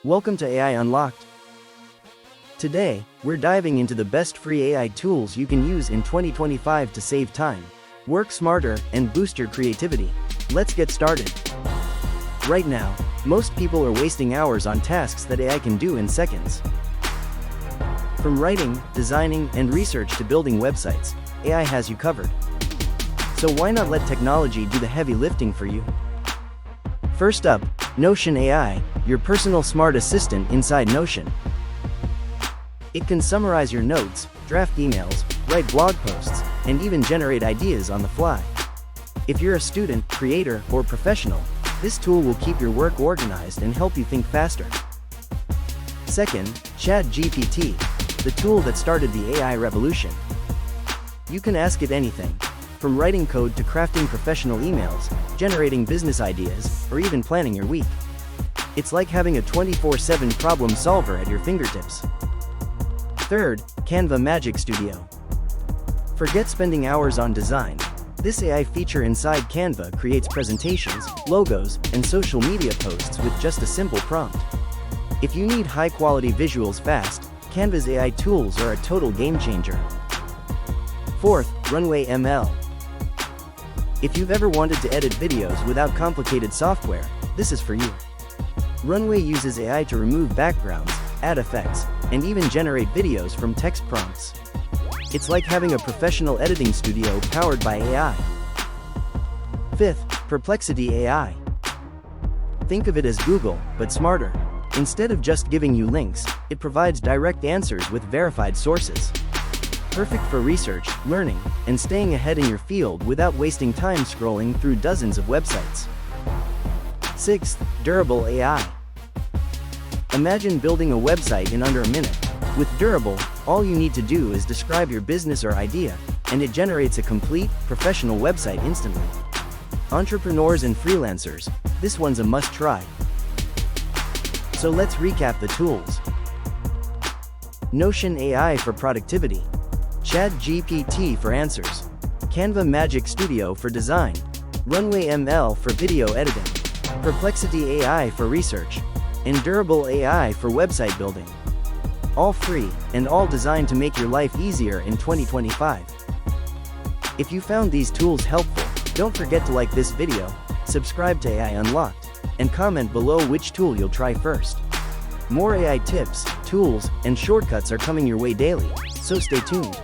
Welcome to AI Unlocked. Today, we're diving into the best free AI tools you can use in 2025 to save time, work smarter, and boost your creativity. Let's get started. Right now, most people are wasting hours on tasks that AI can do in seconds. From writing, designing, and research to building websites, AI has you covered. So why not let technology do the heavy lifting for you? First up, Notion AI, your personal smart assistant inside Notion. It can summarize your notes, draft emails, write blog posts, and even generate ideas on the fly. If you're a student, creator, or professional, this tool will keep your work organized and help you think faster. Second, ChatGPT, the tool that started the AI revolution. You can ask it anything, from writing code to crafting professional emails, generating business ideas, or even planning your week. It's like having a 24/7 problem solver at your fingertips. Third, Canva Magic Studio. Forget spending hours on design. This AI feature inside Canva creates presentations, logos, and social media posts with just a simple prompt. If you need high-quality visuals fast, Canva's AI tools are a total game changer. Fourth, Runway ML. If you've ever wanted to edit videos without complicated software, this is for you. Runway uses AI to remove backgrounds, add effects, and even generate videos from text prompts. It's like having a professional editing studio powered by AI. Fifth, Perplexity AI. Think of it as Google, but smarter. Instead of just giving you links, it provides direct answers with verified sources. Perfect for research, learning, and staying ahead in your field without wasting time scrolling through dozens of websites. Sixth, Durable AI. Imagine building a website in under a minute. With Durable, all you need to do is describe your business or idea, and it generates a complete, professional website instantly. Entrepreneurs and freelancers, this one's a must-try. So let's recap the tools. Notion AI for productivity. ChatGPT for answers. Canva Magic Studio for design. Runway ML for video editing. Perplexity AI for research. And Durable AI for website building. All free, and all designed to make your life easier in 2025. If you found these tools helpful, don't forget to like this video, subscribe to AI Unlocked, and comment below which tool you'll try first. More AI tips, tools, and shortcuts are coming your way daily, so stay tuned.